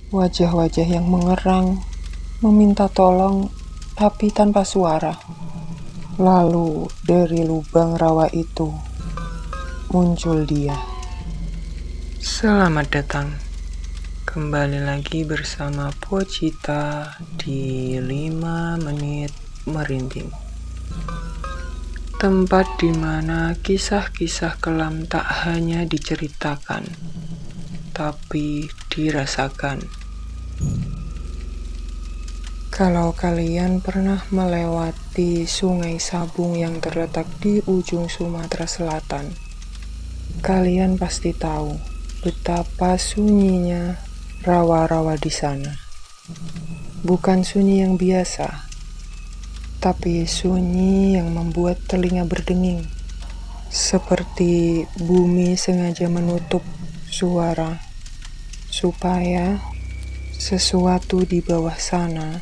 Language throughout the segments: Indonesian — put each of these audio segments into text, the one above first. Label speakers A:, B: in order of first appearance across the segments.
A: Wajah-wajah yang mengerang, meminta tolong, tapi tanpa suara. Lalu dari lubang rawa itu muncul dia. Selamat datang. Kembali lagi bersama Pocita di 5 menit merinding. Tempat di mana kisah-kisah kelam tak hanya diceritakan, tapi dirasakan. Kalau kalian pernah melewati Sungai Sabung yang terletak di ujung Sumatera Selatan, kalian pasti tahu betapa sunyinya rawa-rawa di sana. Bukan sunyi yang biasa, tapi sunyi yang membuat telinga berdenging, seperti bumi sengaja menutup suara supaya sesuatu di bawah sana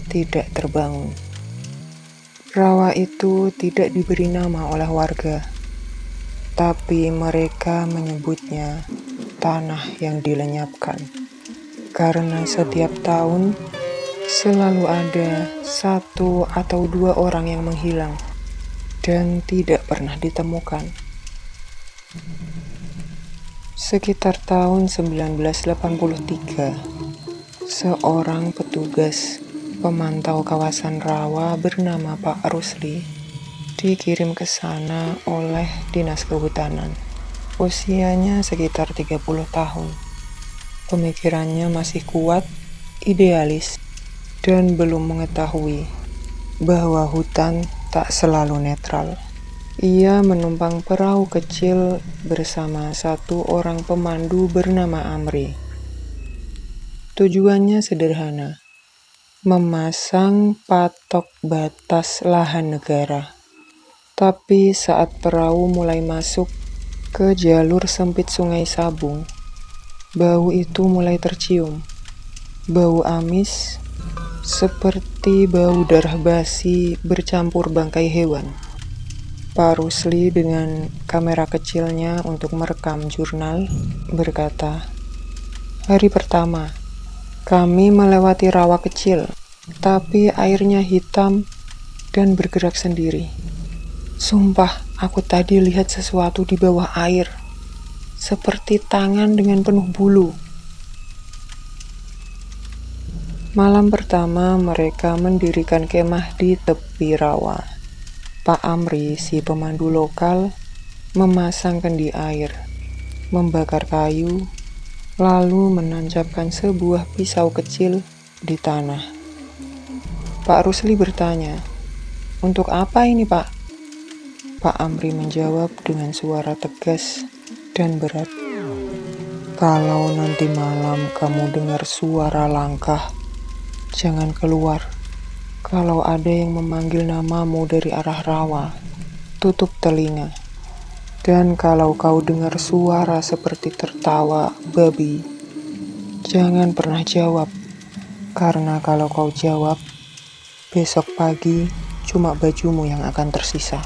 A: tidak terbangun. Rawa itu tidak diberi nama oleh warga, tapi mereka menyebutnya tanah yang dilenyapkan, karena setiap tahun selalu ada 1 atau 2 orang yang menghilang dan tidak pernah ditemukan. Sekitar tahun 1983, seorang petugas pemantau kawasan rawa bernama Pak Rusli dikirim ke sana oleh Dinas Kehutanan. Usianya sekitar 30 tahun. Pemikirannya masih kuat, idealis, dan belum mengetahui bahwa hutan tak selalu netral. Ia menumpang perahu kecil bersama 1 orang pemandu bernama Amri. Tujuannya sederhana, memasang patok batas lahan negara. Tapi saat perahu mulai masuk ke jalur sempit Sungai Sabung, bau itu mulai tercium. Bau amis, seperti bau darah basi bercampur bangkai hewan. Pak Rusli dengan kamera kecilnya untuk merekam jurnal berkata, "Hari pertama, kami melewati rawa kecil, tapi airnya hitam dan bergerak sendiri. Sumpah, aku tadi lihat sesuatu di bawah air, seperti tangan dengan penuh bulu." Malam pertama mereka mendirikan kemah di tepi rawa. Pak Amri, si pemandu lokal, memasang kendi air, membakar kayu, lalu menancapkan sebuah pisau kecil di tanah. Pak Rusli bertanya, "Untuk apa ini, Pak?" Pak Amri menjawab dengan suara tegas dan berat, "Kalau nanti malam kamu dengar suara langkah, jangan keluar. Kalau ada yang memanggil namamu dari arah rawa, tutup telinga. Dan kalau kau dengar suara seperti tertawa babi, jangan pernah jawab. Karena kalau kau jawab, besok pagi cuma bajumu yang akan tersisa."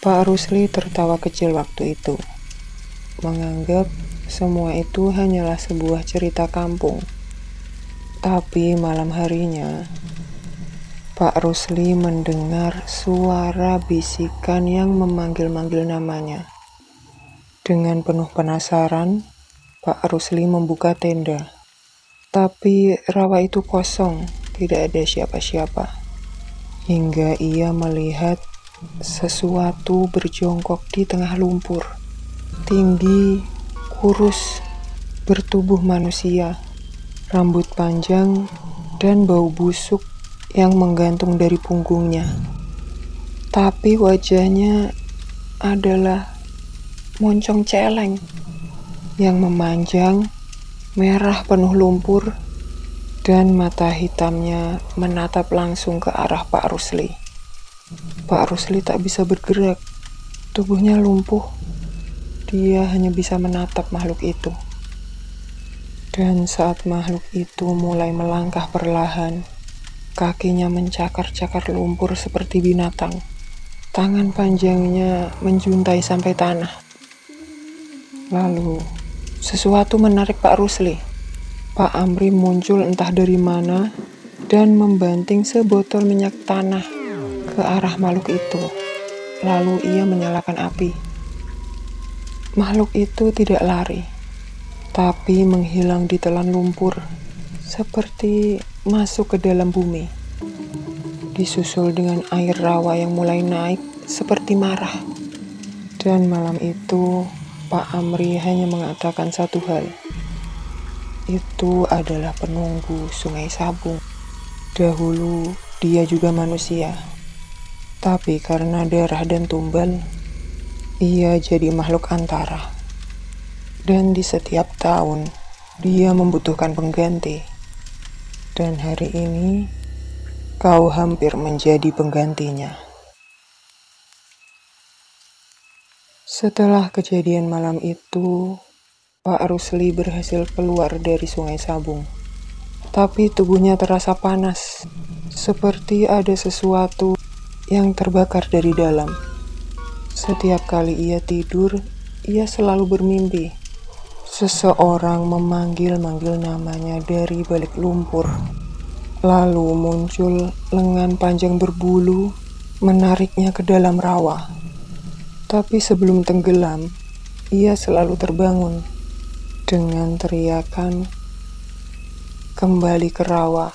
A: Pak Rusli tertawa kecil waktu itu, menganggap semua itu hanyalah sebuah cerita kampung. Tapi malam harinya, Pak Rusli mendengar suara bisikan yang memanggil-manggil namanya. Dengan penuh penasaran, Pak Rusli membuka tenda. Tapi rawa itu kosong, tidak ada siapa-siapa. Hingga ia melihat sesuatu berjongkok di tengah lumpur. Tinggi, kurus, bertubuh manusia, rambut panjang, dan bau busuk yang menggantung dari punggungnya. Tapi wajahnya adalah moncong celeng yang memanjang, merah penuh lumpur, dan mata hitamnya menatap langsung ke arah Pak Rusli. Pak Rusli tak bisa bergerak, tubuhnya lumpuh. Dia hanya bisa menatap makhluk itu. Dan saat makhluk itu mulai melangkah perlahan, kakinya mencakar-cakar lumpur seperti binatang. Tangan panjangnya menjuntai sampai tanah. Lalu sesuatu menarik Pak Rusli. Pak Amri muncul entah dari mana dan membanting sebotol minyak tanah ke arah makhluk itu. Lalu ia menyalakan api. Makhluk itu tidak lari, tapi menghilang di telan lumpur, seperti masuk ke dalam bumi. Disusul dengan air rawa yang mulai naik seperti marah. Dan malam itu, Pak Amri hanya mengatakan satu hal. Itu adalah penunggu Sungai Sabung. Dahulu, dia juga manusia. Tapi karena darah dan tumbal, ia jadi makhluk antara. Dan di setiap tahun, dia membutuhkan pengganti. Dan hari ini, kau hampir menjadi penggantinya. Setelah kejadian malam itu, Pak Rusli berhasil keluar dari Sungai Sabung. Tapi tubuhnya terasa panas, seperti ada sesuatu yang terbakar dari dalam. Setiap kali ia tidur, ia selalu bermimpi. Seseorang memanggil-manggil namanya dari balik lumpur. Lalu muncul lengan panjang berbulu, menariknya ke dalam rawa. Tapi sebelum tenggelam, ia selalu terbangun dengan teriakan, "Kembali ke rawa,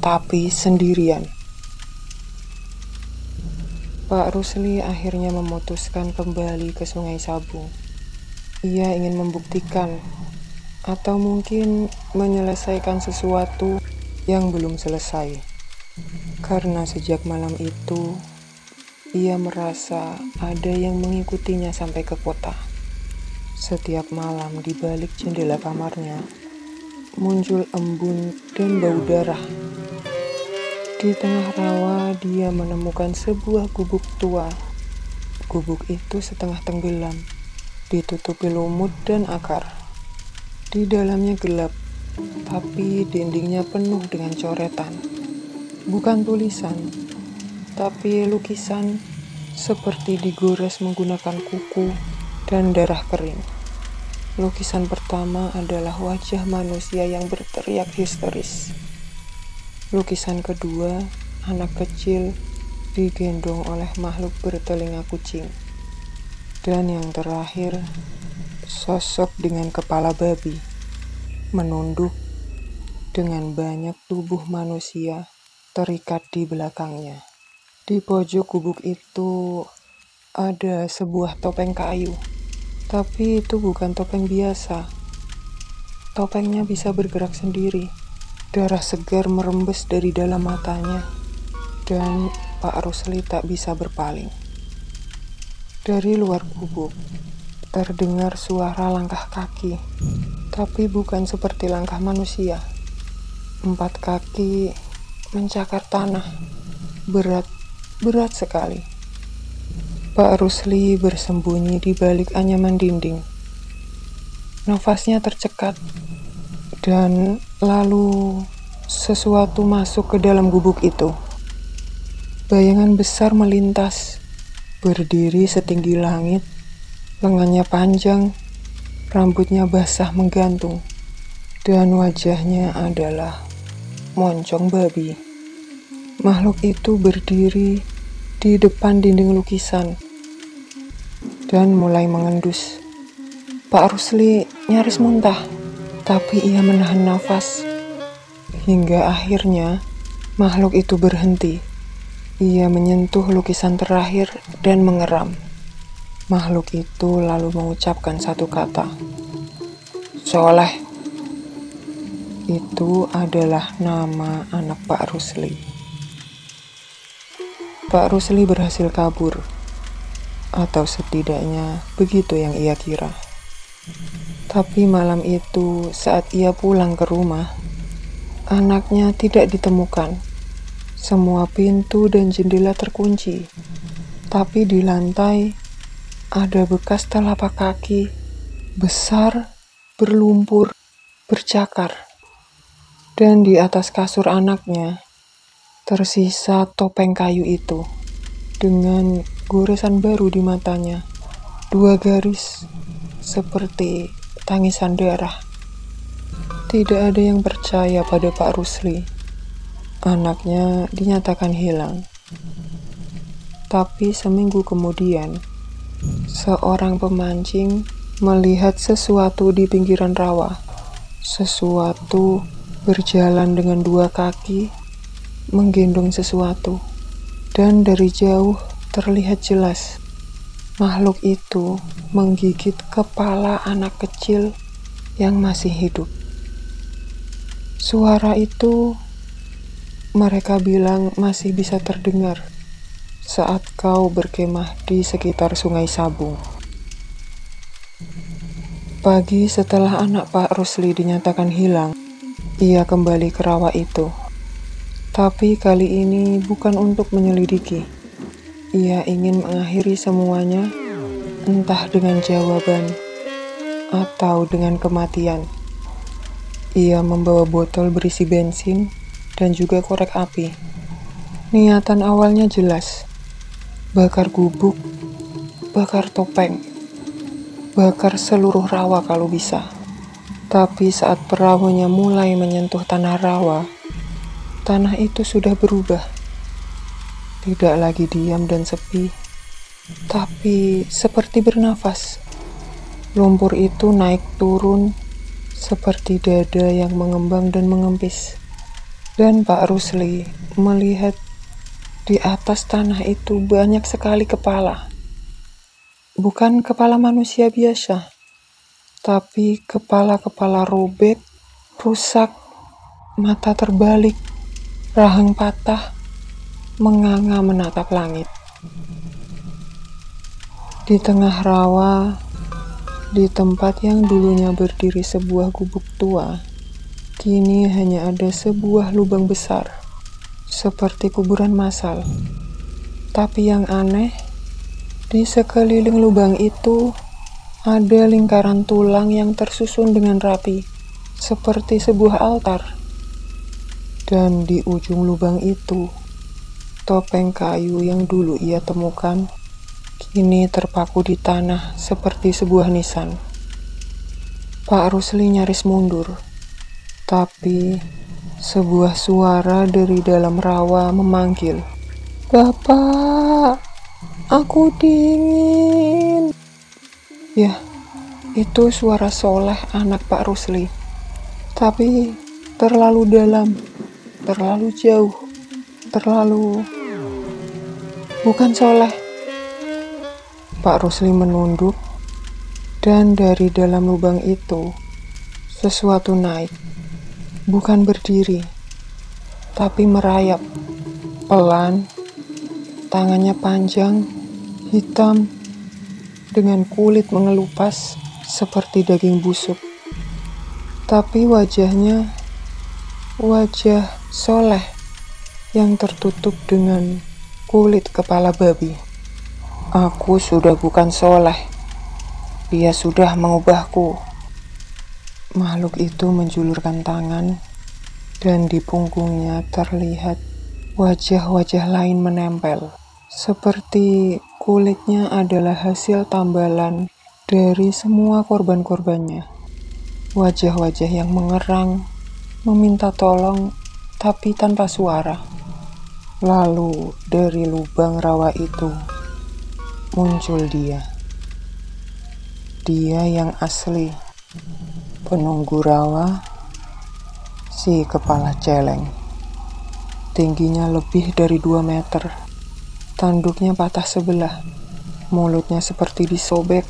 A: tapi sendirian." Pak Rusli akhirnya memutuskan kembali ke Sungai Sabung. Ia ingin membuktikan, atau mungkin menyelesaikan sesuatu yang belum selesai. Karena sejak malam itu, ia merasa ada yang mengikutinya sampai ke kota. Setiap malam di balik jendela kamarnya, muncul embun dan bau darah. Di tengah rawa, dia menemukan sebuah gubuk tua. Gubuk itu setengah tenggelam, ditutupi lumut dan akar. Di dalamnya gelap, tapi dindingnya penuh dengan coretan. Bukan tulisan, tapi lukisan seperti digores menggunakan kuku dan darah kering. Lukisan pertama adalah wajah manusia yang berteriak histeris. Lukisan kedua, anak kecil digendong oleh makhluk bertelinga kucing. Dan yang terakhir, sosok dengan kepala babi, menunduk dengan banyak tubuh manusia terikat di belakangnya. Di pojok gubuk itu ada sebuah topeng kayu. Tapi itu bukan topeng biasa. Topengnya bisa bergerak sendiri. Darah segar merembes dari dalam matanya. Dan Pak Rusli tak bisa berpaling. Dari luar gubuk, terdengar suara langkah kaki. Tapi bukan seperti langkah manusia. 4 kaki mencakar tanah. Berat sekali. Pak Rusli bersembunyi di balik anyaman dinding. Nafasnya tercekat, dan lalu sesuatu masuk ke dalam gubuk itu. Bayangan besar melintas, berdiri setinggi langit, lengannya panjang, rambutnya basah menggantung, dan wajahnya adalah moncong babi. Makhluk itu berdiri di depan dinding lukisan dan mulai mengendus. Pak Rusli nyaris muntah, tapi ia menahan nafas. Hingga akhirnya makhluk itu berhenti. Ia menyentuh lukisan terakhir dan mengeram. Makhluk itu lalu mengucapkan satu kata, "Soleh." Itu adalah nama anak Pak Rusli. Pak Rusli berhasil kabur, atau setidaknya begitu yang ia kira. Tapi malam itu, saat ia pulang ke rumah, anaknya tidak ditemukan. Semua pintu dan jendela terkunci, tapi di lantai ada bekas telapak kaki besar, berlumpur, bercakar. Dan di atas kasur anaknya tersisa topeng kayu itu dengan goresan baru di matanya, 2 garis seperti tangisan darah. Tidak ada yang percaya pada Pak Rusli. Anaknya dinyatakan hilang. Tapi seminggu kemudian, seorang pemancing melihat sesuatu di pinggiran rawa. Sesuatu berjalan dengan dua kaki, menggendong sesuatu. Dan dari jauh terlihat jelas, makhluk itu menggigit kepala anak kecil yang masih hidup. Suara itu mereka bilang masih bisa terdengar saat kau berkemah di sekitar Sungai Sabung. Pagi setelah anak Pak Rusli dinyatakan hilang, ia kembali ke rawa itu. Tapi kali ini bukan untuk menyelidiki. Ia ingin mengakhiri semuanya, entah dengan jawaban atau dengan kematian. Ia membawa botol berisi bensin dan juga korek api. Niatan awalnya jelas, bakar gubuk, bakar topeng, bakar seluruh rawa kalau bisa. Tapi saat perahunya mulai menyentuh tanah rawa, tanah itu sudah berubah. Tidak lagi diam dan sepi, tapi seperti bernafas. Lumpur itu naik turun seperti dada yang mengembang dan mengempis. Dan Pak Rusli melihat di atas tanah itu banyak sekali kepala. Bukan kepala manusia biasa, tapi kepala-kepala robek, rusak, mata terbalik, rahang patah, menganga menatap langit. Di tengah rawa, di tempat yang dulunya berdiri sebuah gubuk tua, kini hanya ada sebuah lubang besar, seperti kuburan massal. Tapi yang aneh, di sekeliling lubang itu ada lingkaran tulang yang tersusun dengan rapi, seperti sebuah altar. Dan di ujung lubang itu, topeng kayu yang dulu ia temukan, kini terpaku di tanah seperti sebuah nisan. Pak Rusli nyaris mundur, tapi sebuah suara dari dalam rawa memanggil, "Bapak, aku dingin." Ya, itu suara Soleh, anak Pak Rusli. Tapi terlalu dalam, terlalu jauh, terlalu... Bukan Soleh. Pak Rusli menunduk, dan dari dalam lubang itu, sesuatu naik. Bukan berdiri, tapi merayap. Pelan, tangannya panjang, hitam, dengan kulit mengelupas seperti daging busuk. Tapi wajahnya, wajah Soleh yang tertutup dengan kulit kepala babi. Aku sudah bukan Soleh. Dia sudah mengubahku. Makhluk itu menjulurkan tangan, dan di punggungnya terlihat wajah-wajah lain menempel. Seperti kulitnya adalah hasil tambalan dari semua korban-korbannya. Wajah-wajah yang mengerang, meminta tolong, tapi tanpa suara. Lalu dari lubang rawa itu muncul dia. Dia yang asli, penunggu rawa, si kepala celeng. Tingginya lebih dari 2 meter. Tanduknya patah sebelah, mulutnya seperti disobek,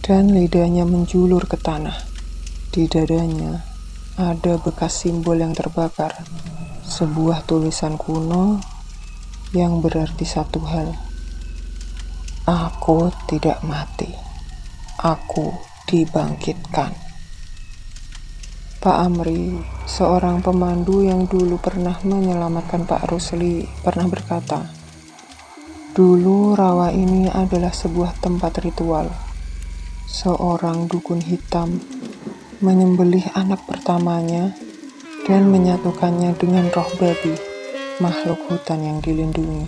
A: dan lidahnya menjulur ke tanah. Di dadanya ada bekas simbol yang terbakar, sebuah tulisan kuno yang berarti satu hal. Aku tidak mati, aku dibangkitkan. Pak Amri, seorang pemandu yang dulu pernah menyelamatkan Pak Rusli, pernah berkata, dulu rawa ini adalah sebuah tempat ritual. Seorang dukun hitam menyembelih anak pertamanya dan menyatukannya dengan roh babi, makhluk hutan yang dilindungi,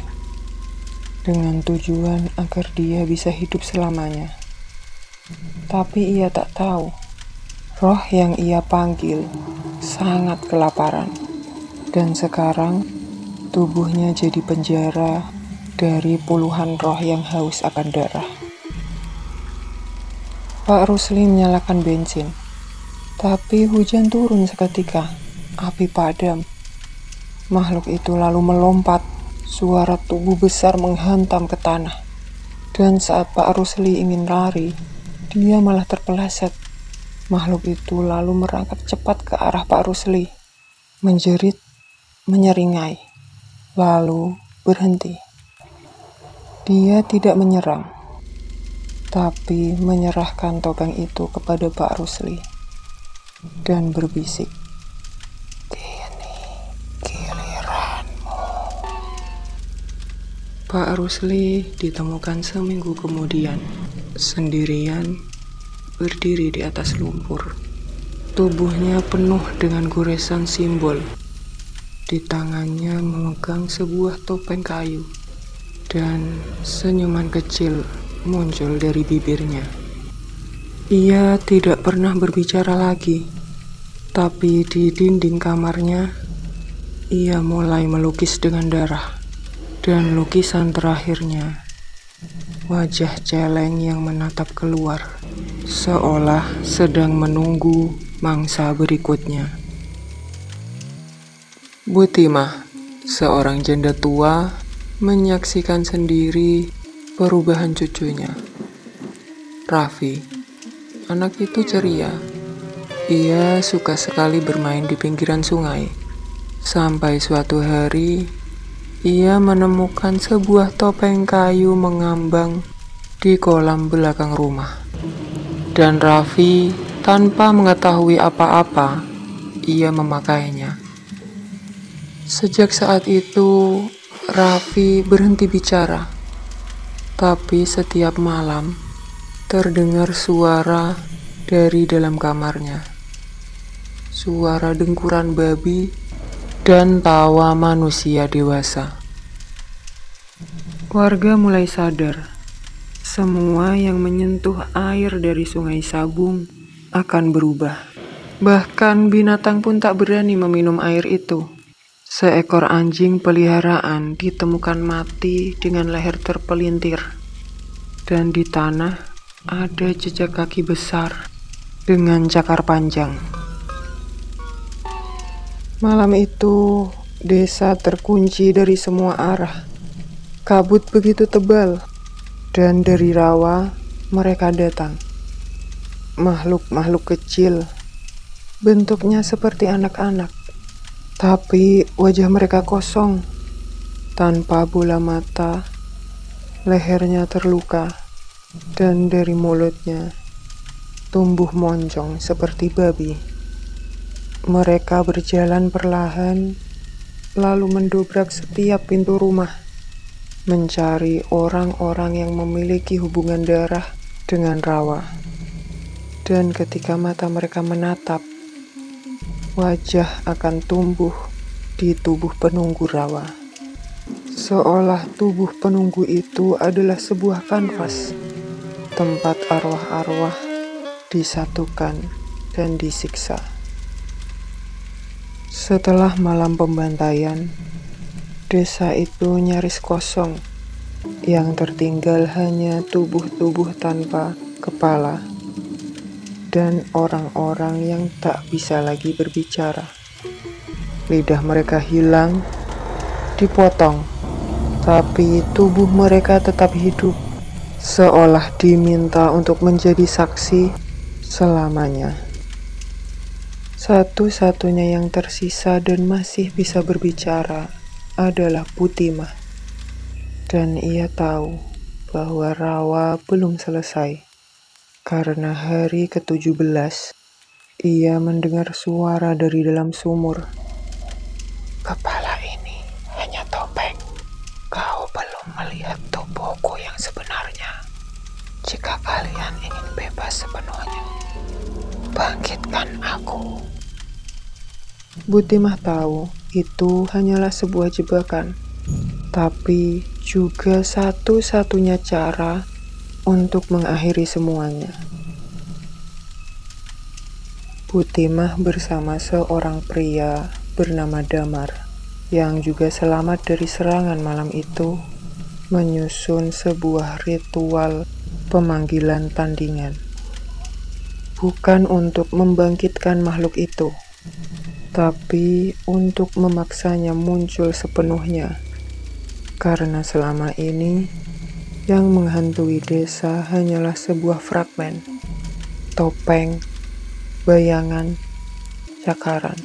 A: dengan tujuan agar dia bisa hidup selamanya. Tapi ia tak tahu Roh yang ia panggil sangat kelaparan, dan sekarang tubuhnya jadi penjara dari puluhan roh yang haus akan darah. Pak Rusli menyalakan bensin, tapi hujan turun seketika. Api padam. Makhluk itu lalu melompat. Suara tubuh besar menghantam ke tanah. Dan saat Pak Rusli ingin lari, dia malah terpeleset. Makhluk itu lalu merangkak cepat ke arah Pak Rusli, menjerit, menyeringai, lalu berhenti. Dia tidak menyerang, tapi menyerahkan topeng itu kepada Pak Rusli dan berbisik, "Kini giliranmu." Pak Rusli ditemukan seminggu kemudian, sendirian, berdiri di atas lumpur. Tubuhnya penuh dengan goresan simbol. Di tangannya memegang sebuah topeng kayu, dan senyuman kecil muncul dari bibirnya. Ia tidak pernah berbicara lagi, tapi di dinding kamarnya, ia mulai melukis dengan darah. Dan lukisan terakhirnya, wajah celeng yang menatap keluar, seolah sedang menunggu mangsa berikutnya. Butimah, seorang janda tua, menyaksikan sendiri perubahan cucunya. Raffi, anak itu ceria. Ia suka sekali bermain di pinggiran sungai. Sampai suatu hari, ia menemukan sebuah topeng kayu mengambang di kolam belakang rumah. Dan Raffi, tanpa mengetahui apa-apa, ia memakainya. Sejak saat itu, Raffi berhenti bicara. Tapi setiap malam, terdengar suara dari dalam kamarnya. Suara dengkuran babi dan tawa manusia dewasa. Warga mulai sadar, semua yang menyentuh air dari Sungai Sabung akan berubah. Bahkan binatang pun tak berani meminum air itu. Seekor anjing peliharaan ditemukan mati dengan leher terpelintir. Dan di tanah ada jejak kaki besar dengan cakar panjang. Malam itu, desa terkunci dari semua arah. Kabut begitu tebal, dan dari rawa mereka datang. Makhluk-makhluk kecil, bentuknya seperti anak-anak, tapi wajah mereka kosong, tanpa bola mata, lehernya terluka, dan dari mulutnya tumbuh moncong seperti babi. Mereka berjalan perlahan, lalu mendobrak setiap pintu rumah, mencari orang-orang yang memiliki hubungan darah dengan rawa. Dan ketika mata mereka menatap, wajah akan tumbuh di tubuh penunggu rawa. Seolah tubuh penunggu itu adalah sebuah kanvas, tempat arwah-arwah disatukan dan disiksa. Setelah malam pembantaian, desa itu nyaris kosong. Yang tertinggal hanya tubuh-tubuh tanpa kepala dan orang-orang yang tak bisa lagi berbicara. Lidah mereka hilang, dipotong, tapi tubuh mereka tetap hidup, seolah diminta untuk menjadi saksi selamanya. Satu-satunya yang tersisa dan masih bisa berbicara adalah Butimah. Dan ia tahu bahwa rawa belum selesai. Karena hari ke-17, ia mendengar suara dari dalam sumur. "Kepala ini hanya topeng. Kau belum melihat tubuhku yang sebenarnya. Jika kalian ingin bebas sepenuhnya, bangkitkan aku." Butimah tahu itu hanyalah sebuah jebakan, tapi juga satu-satunya cara untuk mengakhiri semuanya. Putimah bersama seorang pria bernama Damar yang juga selamat dari serangan malam itu menyusun sebuah ritual pemanggilan tandingan. Bukan untuk membangkitkan makhluk itu, tapi untuk memaksanya muncul sepenuhnya. Karena selama ini yang menghantui desa hanyalah sebuah fragmen, topeng, bayangan, cakaran.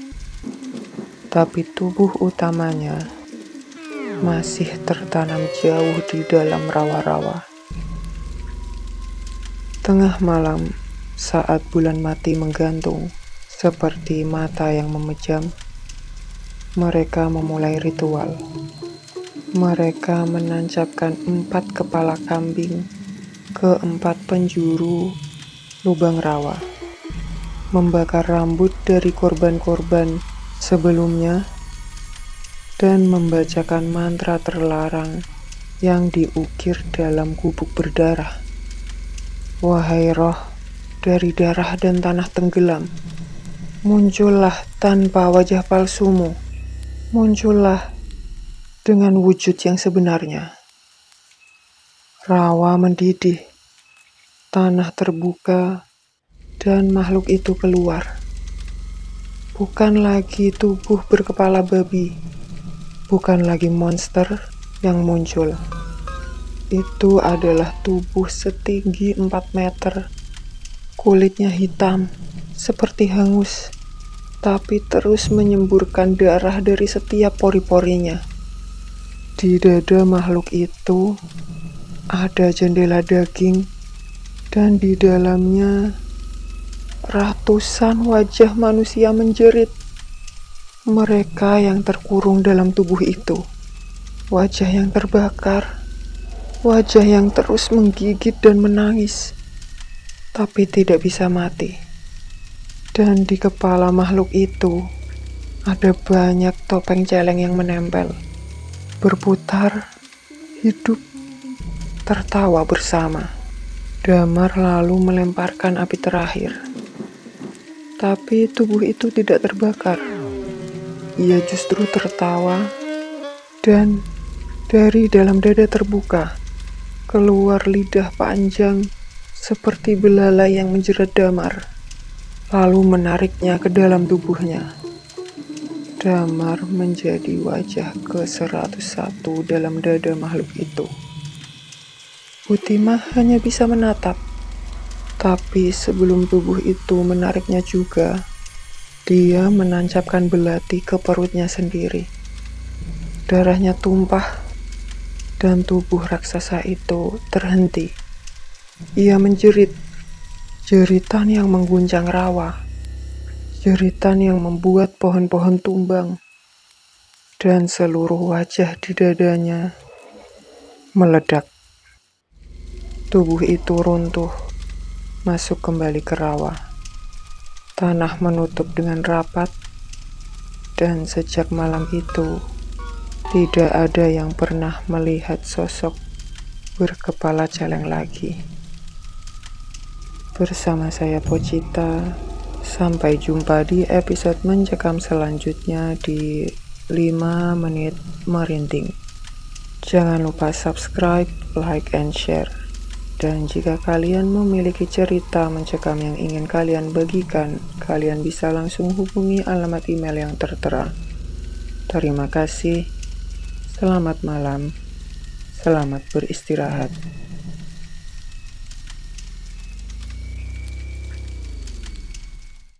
A: Tapi tubuh utamanya masih tertanam jauh di dalam rawa-rawa. Tengah malam, saat bulan mati menggantung seperti mata yang memejam, mereka memulai ritual. Mereka menancapkan 4 kepala kambing ke 4 penjuru lubang rawa, membakar rambut dari korban-korban sebelumnya, dan membacakan mantra terlarang yang diukir dalam gubuk berdarah. Wahai roh dari darah dan tanah tenggelam, muncullah tanpa wajah palsumu, muncullah dengan wujud yang sebenarnya. Rawa mendidih, tanah terbuka, dan makhluk itu keluar. Bukan lagi tubuh berkepala babi, bukan lagi monster yang muncul. Itu adalah tubuh setinggi 4 meter, kulitnya hitam seperti hangus, tapi terus menyemburkan darah dari setiap pori-porinya. Di dada makhluk itu ada jendela daging, dan di dalamnya ratusan wajah manusia menjerit. Mereka yang terkurung dalam tubuh itu, wajah yang terbakar, wajah yang terus menggigit dan menangis, tapi tidak bisa mati. Dan di kepala makhluk itu ada banyak topeng celeng yang menempel, berputar, hidup, tertawa bersama. Damar lalu melemparkan api terakhir. Tapi tubuh itu tidak terbakar. Ia justru tertawa, dan dari dalam dada terbuka keluar lidah panjang seperti belalai yang menjerat Damar, lalu menariknya ke dalam tubuhnya. Damar menjadi wajah ke-101 dalam dada makhluk itu. Putimah hanya bisa menatap, tapi sebelum tubuh itu menariknya juga, dia menancapkan belati ke perutnya sendiri. Darahnya tumpah, dan tubuh raksasa itu terhenti. Ia menjerit, jeritan yang mengguncang rawa, jeritan yang membuat pohon-pohon tumbang, dan seluruh wajah di dadanya meledak. Tubuh itu runtuh, masuk kembali ke rawa. Tanah menutup dengan rapat, dan sejak malam itu tidak ada yang pernah melihat sosok berkepala celeng lagi. Bersama saya Pochita, sampai jumpa di episode mencekam selanjutnya di 5 menit merinding. Jangan lupa subscribe, like, and share. Dan jika kalian memiliki cerita mencekam yang ingin kalian bagikan, kalian bisa langsung hubungi alamat email yang tertera. Terima kasih, selamat malam, selamat beristirahat.